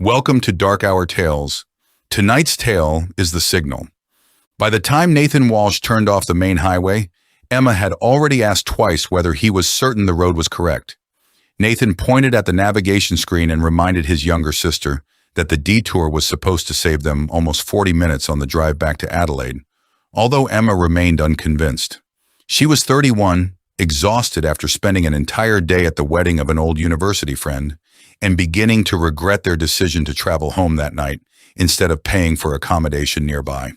Welcome to Dark Hour Tales. Tonight's tale is the signal. By the time Nathan Walsh turned off the main highway, Emma had already asked twice whether he was certain the road was correct. Nathan pointed at the navigation screen and reminded his younger sister that the detour was supposed to save them almost 40 minutes on the drive back to Adelaide, although Emma remained unconvinced. She was 31, exhausted after spending an entire day at the wedding of an old university friend, and beginning to regret their decision to travel home that night instead of paying for accommodation nearby.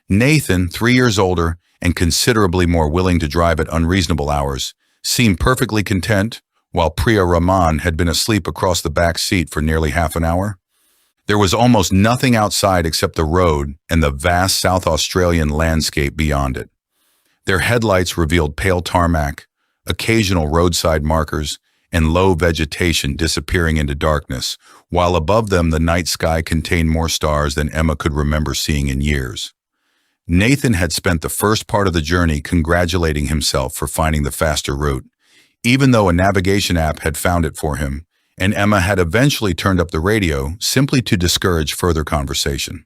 Nathan, 3 years older and considerably more willing to drive at unreasonable hours, seemed perfectly content, while Priya Rahman had been asleep across the back seat for nearly half an hour. There was almost nothing outside except the road and the vast South Australian landscape beyond it. Their headlights revealed pale tarmac, occasional roadside markers, and low vegetation disappearing into darkness, while above them the night sky contained more stars than Emma could remember seeing in years. Nathan had spent the first part of the journey congratulating himself for finding the faster route, even though a navigation app had found it for him, and Emma had eventually turned up the radio simply to discourage further conversation.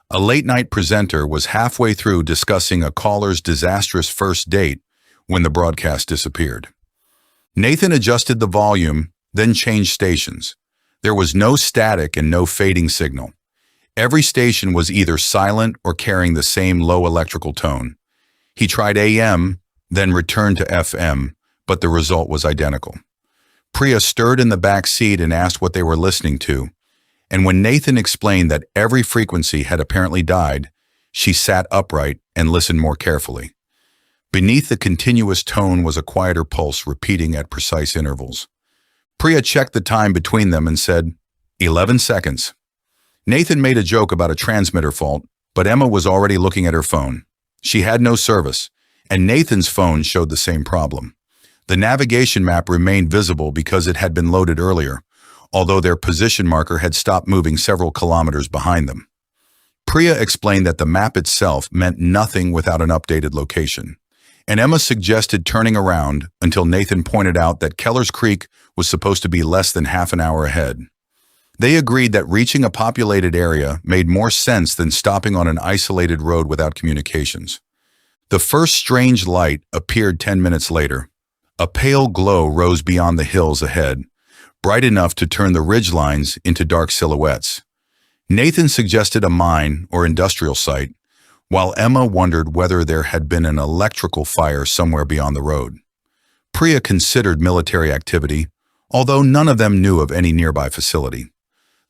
A late-night presenter was halfway through discussing a caller's disastrous first date when the broadcast disappeared. Nathan adjusted the volume, then changed stations. There was no static and no fading signal. Every station was either silent or carrying the same low electrical tone. He tried AM, then returned to FM, but the result was identical. Priya stirred in the back seat and asked what they were listening to, and when Nathan explained that every frequency had apparently died, she sat upright and listened more carefully. Beneath the continuous tone was a quieter pulse repeating at precise intervals. Priya checked the time between them and said, 11 seconds. Nathan made a joke about a transmitter fault, but Emma was already looking at her phone. She had no service, and Nathan's phone showed the same problem. The navigation map remained visible because it had been loaded earlier, although their position marker had stopped moving several kilometers behind them. Priya explained that the map itself meant nothing without an updated location, and Emma suggested turning around until Nathan pointed out that Keller's Creek was supposed to be less than half an hour ahead. They agreed that reaching a populated area made more sense than stopping on an isolated road without communications. The first strange light appeared 10 minutes later. A pale glow rose beyond the hills ahead, bright enough to turn the ridgelines into dark silhouettes. Nathan suggested a mine or industrial site, while Emma wondered whether there had been an electrical fire somewhere beyond the road. Priya considered military activity, although none of them knew of any nearby facility.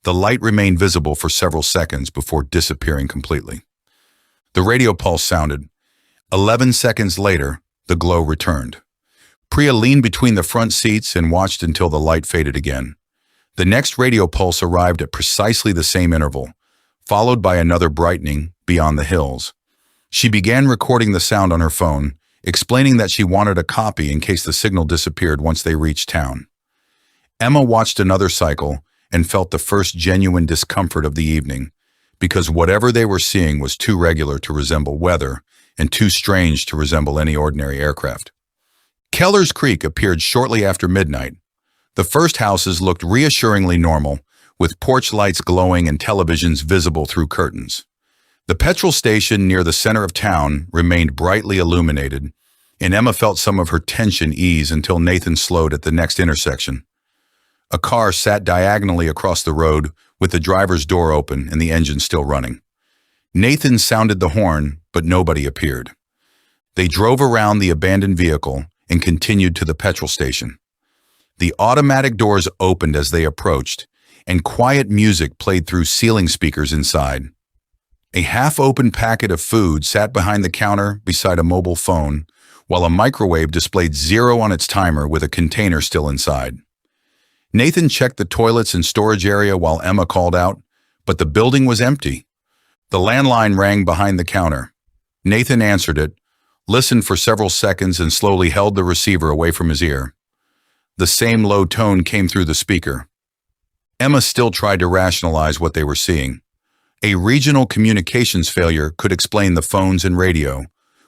The light remained visible for several seconds before disappearing completely. The radio pulse sounded. 11 seconds later, the glow returned. Priya leaned between the front seats and watched until the light faded again. The next radio pulse arrived at precisely the same interval, followed by another brightening beyond the hills. She began recording the sound on her phone, explaining that she wanted a copy in case the signal disappeared once they reached town. Emma watched another cycle and felt the first genuine discomfort of the evening, because whatever they were seeing was too regular to resemble weather and too strange to resemble any ordinary aircraft. Keller's Creek appeared shortly after midnight. The first houses looked reassuringly normal, with porch lights glowing and televisions visible through curtains. The petrol station near the center of town remained brightly illuminated, and Emma felt some of her tension ease until Nathan slowed at the next intersection. A car sat diagonally across the road with the driver's door open and the engine still running. Nathan sounded the horn, but nobody appeared. They drove around the abandoned vehicle and continued to the petrol station. The automatic doors opened as they approached, and quiet music played through ceiling speakers inside. A half-open packet of food sat behind the counter beside a mobile phone, while a microwave displayed 0 on its timer with a container still inside. Nathan checked the toilets and storage area while Emma called out, but the building was empty. The landline rang behind the counter. Nathan answered it, listened for several seconds, and slowly held the receiver away from his ear. The same low tone came through the speaker. Emma still tried to rationalize what they were seeing. A regional communications failure could explain the phones and radio,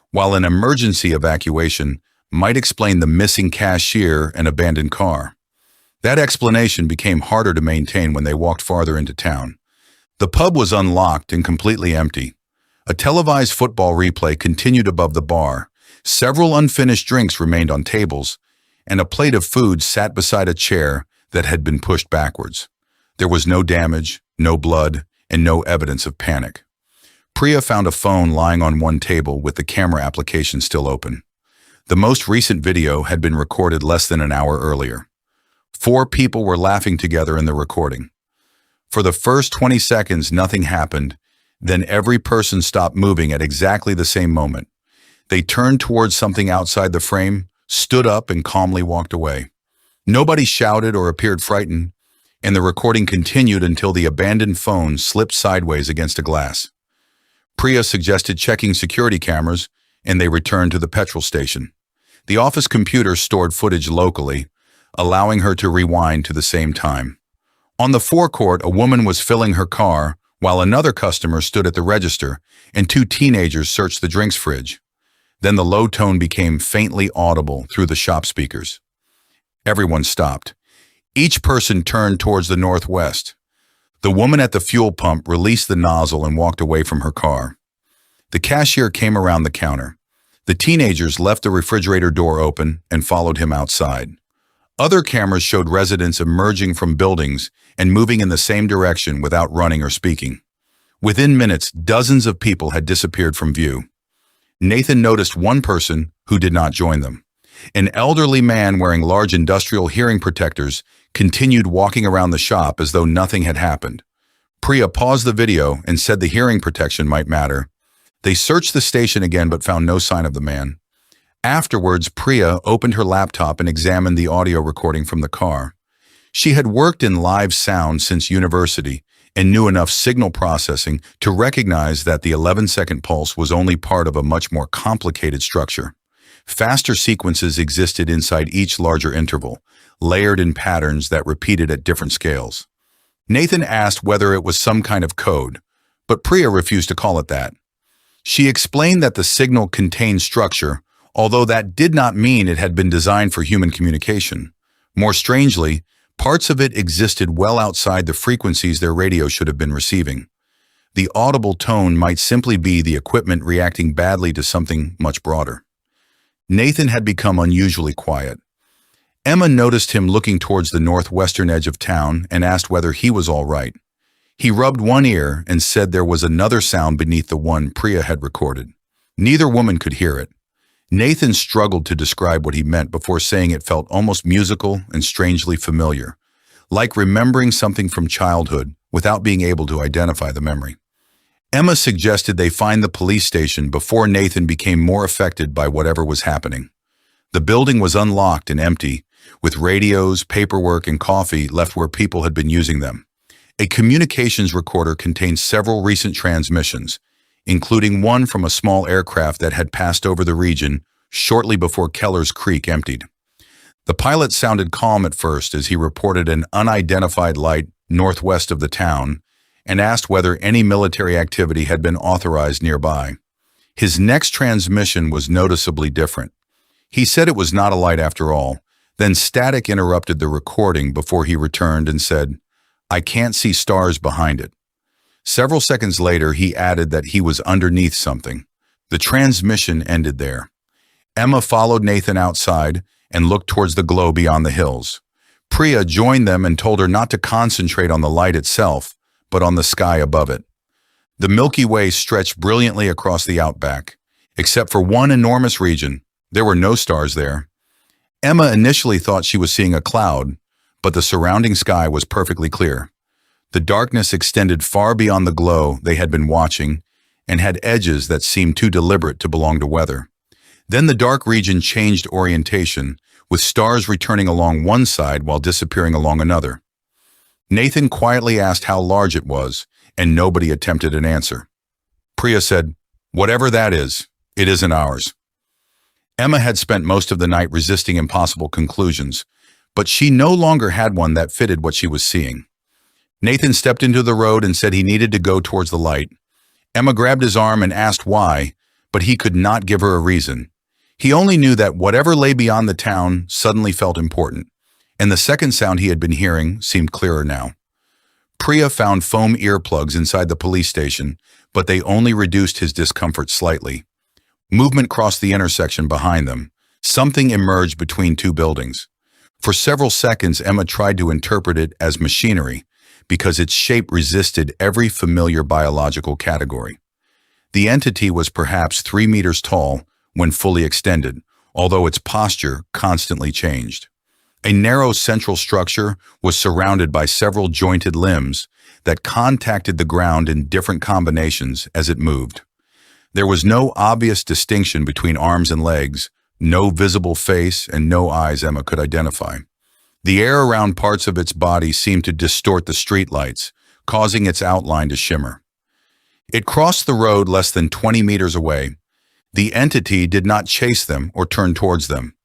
while an emergency evacuation might explain the missing cashier and abandoned car. That explanation became harder to maintain when they walked farther into town. The pub was unlocked and completely empty. A televised football replay continued above the bar. Several unfinished drinks remained on tables, and a plate of food sat beside a chair that had been pushed backwards. There was no damage, no blood, and no evidence of panic. Priya found a phone lying on one table with the camera application still open. The most recent video had been recorded less than an hour earlier. 4 people were laughing together in the recording. For the first 20 seconds, nothing happened. Then every person stopped moving at exactly the same moment. They turned towards something outside the frame, stood up, and calmly walked away. Nobody shouted or appeared frightened, and the recording continued until the abandoned phone slipped sideways against a glass. Priya suggested checking security cameras, and they returned to the petrol station. The office computer stored footage locally, allowing her to rewind to the same time. On the forecourt, a woman was filling her car, while another customer stood at the register, and 2 teenagers searched the drinks fridge. Then the low tone became faintly audible through the shop speakers. Everyone stopped. Each person turned towards the northwest. The woman at the fuel pump released the nozzle and walked away from her car. The cashier came around the counter. The teenagers left the refrigerator door open and followed him outside. Other cameras showed residents emerging from buildings and moving in the same direction without running or speaking. Within minutes, dozens of people had disappeared from view. Nathan noticed one person who did not join them. An elderly man wearing large industrial hearing protectors continued walking around the shop as though nothing had happened. Priya paused the video and said the hearing protection might matter. They searched the station again but found no sign of the man. Afterwards, Priya opened her laptop and examined the audio recording from the car. She had worked in live sound since university and knew enough signal processing to recognize that the 11-second pulse was only part of a much more complicated structure. Faster sequences existed inside each larger interval, layered in patterns that repeated at different scales. Nathan asked whether it was some kind of code, but Priya refused to call it that. She explained that the signal contained structure, although that did not mean it had been designed for human communication. More strangely, parts of it existed well outside the frequencies their radio should have been receiving. The audible tone might simply be the equipment reacting badly to something much broader. Nathan had become unusually quiet. Emma noticed him looking towards the northwestern edge of town and asked whether he was all right. He rubbed one ear and said there was another sound beneath the one Priya had recorded. Neither woman could hear it. Nathan struggled to describe what he meant before saying it felt almost musical and strangely familiar, like remembering something from childhood without being able to identify the memory. Emma suggested they find the police station before Nathan became more affected by whatever was happening. The building was unlocked and empty, with radios, paperwork, and coffee left where people had been using them. A communications recorder contained several recent transmissions, including one from a small aircraft that had passed over the region shortly before Keller's Creek emptied. The pilot sounded calm at first as he reported an unidentified light northwest of the town and asked whether any military activity had been authorized nearby. His next transmission was noticeably different. He said it was not a light after all, then static interrupted the recording before he returned and said, "I can't see stars behind it." Several seconds later, he added that he was underneath something. The transmission ended there. Emma followed Nathan outside and looked towards the glow beyond the hills. Priya joined them and told her not to concentrate on the light itself, but on the sky above it. The Milky Way stretched brilliantly across the outback. Except for one enormous region, there were no stars there. Emma initially thought she was seeing a cloud, but the surrounding sky was perfectly clear. The darkness extended far beyond the glow they had been watching and had edges that seemed too deliberate to belong to weather. Then the dark region changed orientation, with stars returning along one side while disappearing along another. Nathan quietly asked how large it was, and nobody attempted an answer. Priya said, "Whatever that is, it isn't ours." Emma had spent most of the night resisting impossible conclusions, but she no longer had one that fitted what she was seeing. Nathan stepped into the road and said he needed to go towards the light. Emma grabbed his arm and asked why, but he could not give her a reason. He only knew that whatever lay beyond the town suddenly felt important. and the second sound he had been hearing seemed clearer now. Priya found foam earplugs inside the police station, but they only reduced his discomfort slightly. Movement crossed the intersection behind them. Something emerged between two buildings. For several seconds, Emma tried to interpret it as machinery, because its shape resisted every familiar biological category. The entity was perhaps 3 meters tall when fully extended, although its posture constantly changed. A narrow central structure was surrounded by several jointed limbs that contacted the ground in different combinations as it moved. There was no obvious distinction between arms and legs, no visible face, and no eyes Emma could identify. The air around parts of its body seemed to distort the streetlights, causing its outline to shimmer. It crossed the road less than 20 meters away. The entity did not chase them or turn towards them.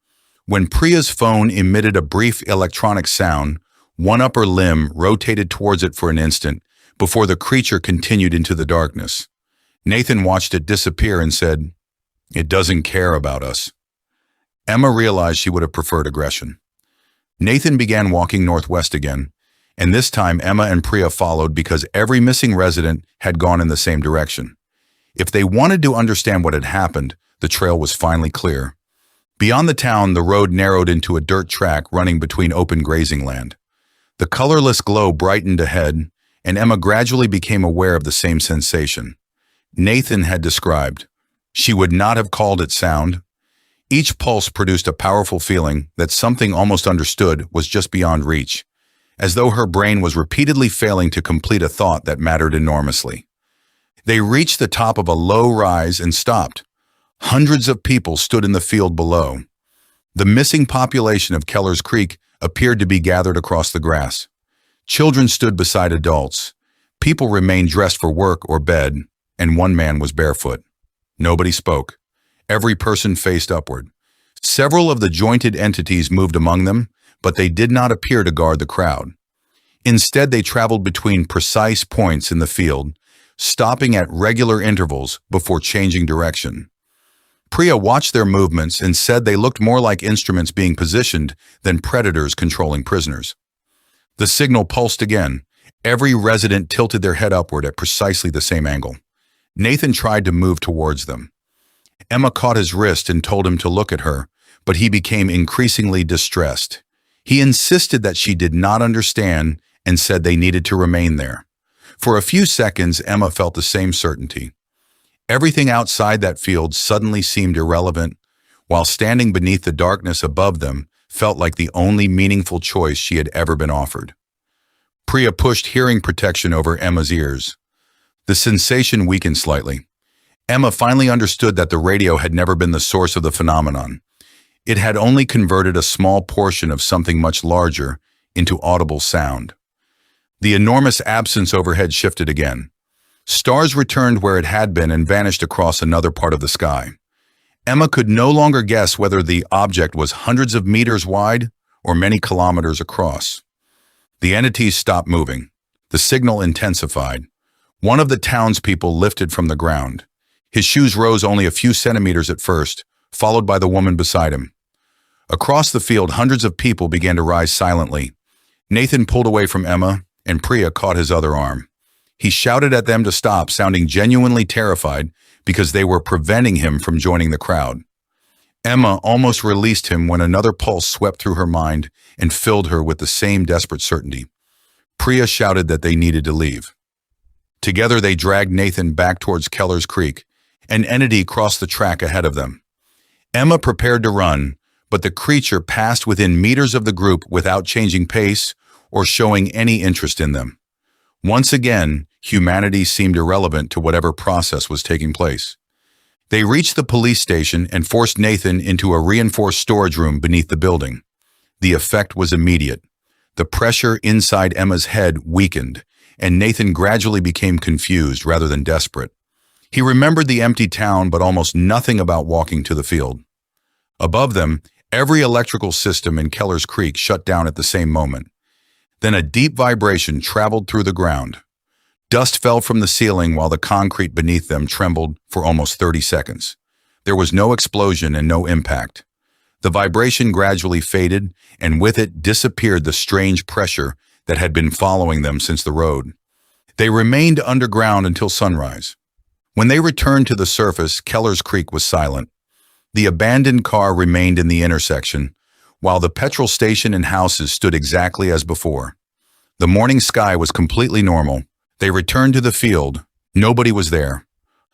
When Priya's phone emitted a brief electronic sound, one upper limb rotated towards it for an instant before the creature continued into the darkness. Nathan watched it disappear and said, "It doesn't care about us." Emma realized she would have preferred aggression. Nathan began walking northwest again, and this time Emma and Priya followed because every missing resident had gone in the same direction. If they wanted to understand what had happened, the trail was finally clear. Beyond the town, the road narrowed into a dirt track running between open grazing land. The colorless glow brightened ahead, and Emma gradually became aware of the same sensation. Nathan had described. She would not have called it sound. Each pulse produced a powerful feeling that something almost understood was just beyond reach, as though her brain was repeatedly failing to complete a thought that mattered enormously. They reached the top of a low rise and stopped. Hundreds of people stood in the field below. The missing population of Keller's Creek appeared to be gathered across the grass. Children stood beside adults. People remained dressed for work or bed, and one man was barefoot. Nobody spoke. Every person faced upward. Several of the jointed entities moved among them, but they did not appear to guard the crowd. Instead, they traveled between precise points in the field, stopping at regular intervals before changing direction. Priya watched their movements and said they looked more like instruments being positioned than predators controlling prisoners. The signal pulsed again. Every resident tilted their head upward at precisely the same angle. Nathan tried to move towards them. Emma caught his wrist and told him to look at her, but he became increasingly distressed. He insisted that she did not understand and said they needed to remain there. For a few seconds, Emma felt the same certainty. Everything outside that field suddenly seemed irrelevant, while standing beneath the darkness above them felt like the only meaningful choice she had ever been offered. Priya pushed hearing protection over Emma's ears. The sensation weakened slightly. Emma finally understood that the radio had never been the source of the phenomenon. It had only converted a small portion of something much larger into audible sound. The enormous absence overhead shifted again. Stars returned where it had been and vanished across another part of the sky. Emma could no longer guess whether the object was hundreds of meters wide or many kilometers across. The entities stopped moving. The signal intensified. One of the townspeople lifted from the ground. His shoes rose only a few centimeters at first, followed by the woman beside him. Across the field, hundreds of people began to rise silently. Nathan pulled away from Emma, and Priya caught his other arm. He shouted at them to stop, sounding genuinely terrified because they were preventing him from joining the crowd. Emma almost released him when another pulse swept through her mind and filled her with the same desperate certainty. Priya shouted that they needed to leave. Together they dragged Nathan back towards Keller's Creek. An entity crossed the track ahead of them. Emma prepared to run, but the creature passed within meters of the group without changing pace or showing any interest in them. Once again, humanity seemed irrelevant to whatever process was taking place. They reached the police station and forced Nathan into a reinforced storage room beneath the building. The effect was immediate. The pressure inside Emma's head weakened, and Nathan gradually became confused rather than desperate. He remembered the empty town, but almost nothing about walking to the field. Above them, every electrical system in Keller's Creek shut down at the same moment. Then a deep vibration traveled through the ground. Dust fell from the ceiling while the concrete beneath them trembled for almost 30 seconds. There was no explosion and no impact. The vibration gradually faded, and with it disappeared the strange pressure that had been following them since the road. They remained underground until sunrise. When they returned to the surface, Keller's Creek was silent. The abandoned car remained in the intersection, while the petrol station and houses stood exactly as before. The morning sky was completely normal. They returned to the field. Nobody was there.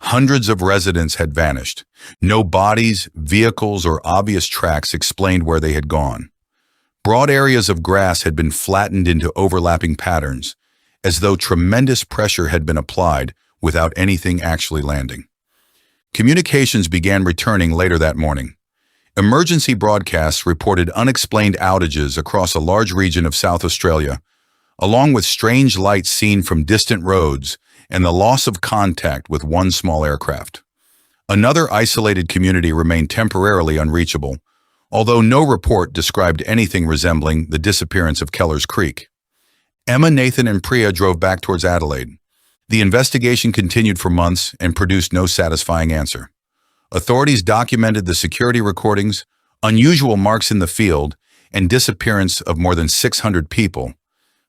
Hundreds of residents had vanished. No bodies, vehicles, or obvious tracks explained where they had gone. Broad areas of grass had been flattened into overlapping patterns, as though tremendous pressure had been applied without anything actually landing. Communications began returning later that morning. Emergency broadcasts reported unexplained outages across a large region of South Australia, along with strange lights seen from distant roads and the loss of contact with one small aircraft. Another isolated community remained temporarily unreachable, although no report described anything resembling the disappearance of Keller's Creek. Emma, Nathan, and Priya drove back towards Adelaide. The investigation continued for months and produced no satisfying answer. Authorities documented the security recordings, unusual marks in the field, and disappearance of more than 600 people,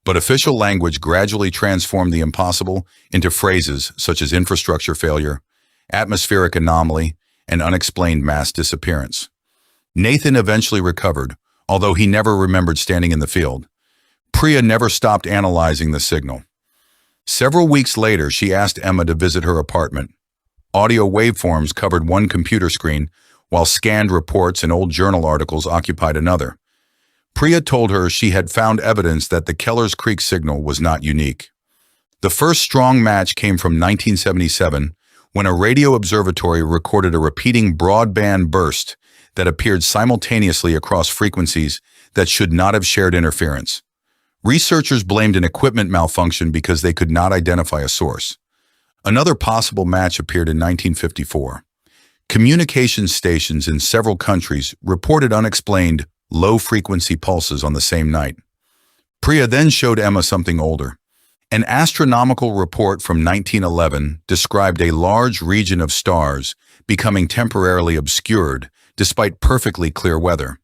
but official language gradually transformed the impossible into phrases such as infrastructure failure, atmospheric anomaly, and unexplained mass disappearance. Nathan eventually recovered, although he never remembered standing in the field. Priya never stopped analyzing the signal. Several weeks later, she asked Emma to visit her apartment. Audio waveforms covered one computer screen, while scanned reports and old journal articles occupied another. Priya told her she had found evidence that the Keller's Creek signal was not unique. The first strong match came from 1977, when a radio observatory recorded a repeating broadband burst that appeared simultaneously across frequencies that should not have shared interference. Researchers blamed an equipment malfunction because they could not identify a source. Another possible match appeared in 1954. Communications stations in several countries reported unexplained, low-frequency pulses on the same night. Priya then showed Emma something older. An astronomical report from 1911 described a large region of stars becoming temporarily obscured despite perfectly clear weather.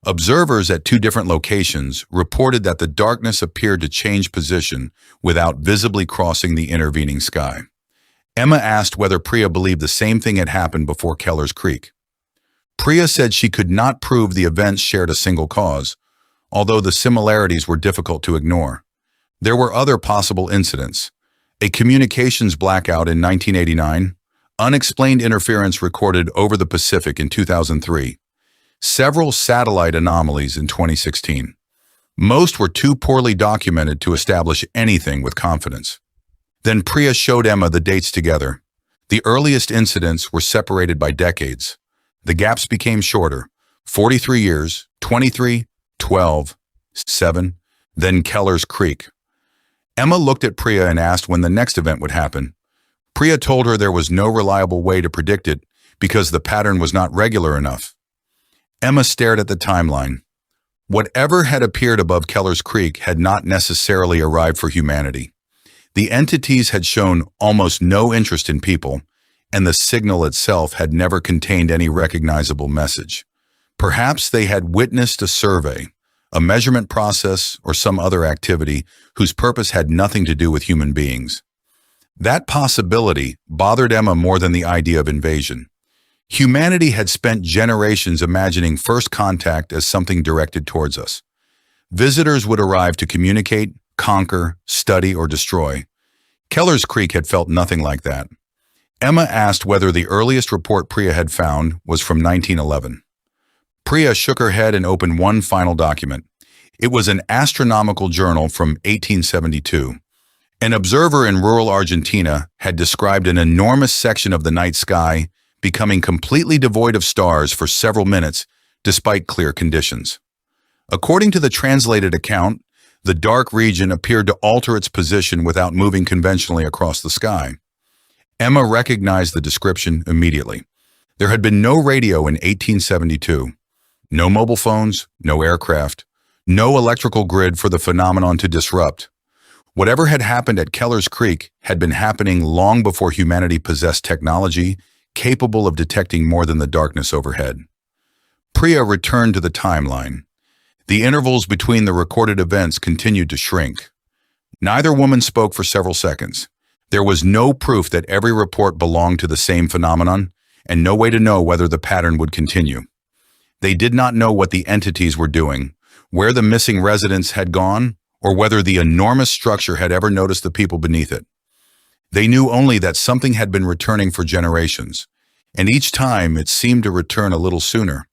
Observers at two different locations reported that the darkness appeared to change position without visibly crossing the intervening sky. Emma asked whether Priya believed the same thing had happened before Keller's Creek. Priya said she could not prove the events shared a single cause, although the similarities were difficult to ignore. There were other possible incidents: a communications blackout in 1989, unexplained interference recorded over the Pacific in 2003, several satellite anomalies in 2016. Most were too poorly documented to establish anything with confidence. Then Priya showed Emma the dates together. The earliest incidents were separated by decades. The gaps became shorter: 43 years, 23, 12, 7, then Keller's Creek. Emma looked at Priya and asked when the next event would happen. Priya told her there was no reliable way to predict it because the pattern was not regular enough. Emma stared at the timeline. Whatever had appeared above Keller's Creek had not necessarily arrived for humanity. The entities had shown almost no interest in people, and the signal itself had never contained any recognizable message. Perhaps they had witnessed a survey, a measurement process, or some other activity whose purpose had nothing to do with human beings. That possibility bothered Emma more than the idea of invasion. Humanity had spent generations imagining first contact as something directed towards us. Visitors would arrive to communicate, conquer, study, or destroy. Keller's Creek had felt nothing like that. Emma asked whether the earliest report Priya had found was from 1911. Priya shook her head and opened one final document. It was an astronomical journal from 1872. An observer in rural Argentina had described an enormous section of the night sky becoming completely devoid of stars for several minutes despite clear conditions. According to the translated account, the dark region appeared to alter its position without moving conventionally across the sky. Emma recognized the description immediately. There had been no radio in 1872, no mobile phones, no aircraft, no electrical grid for the phenomenon to disrupt. Whatever had happened at Keller's Creek had been happening long before humanity possessed technology capable of detecting more than the darkness overhead. Priya returned to the timeline. The intervals between the recorded events continued to shrink. Neither woman spoke for several seconds. There was no proof that every report belonged to the same phenomenon, and no way to know whether the pattern would continue. They did not know what the entities were doing, where the missing residents had gone, or whether the enormous structure had ever noticed the people beneath it. They knew only that something had been returning for generations, and each time it seemed to return a little sooner.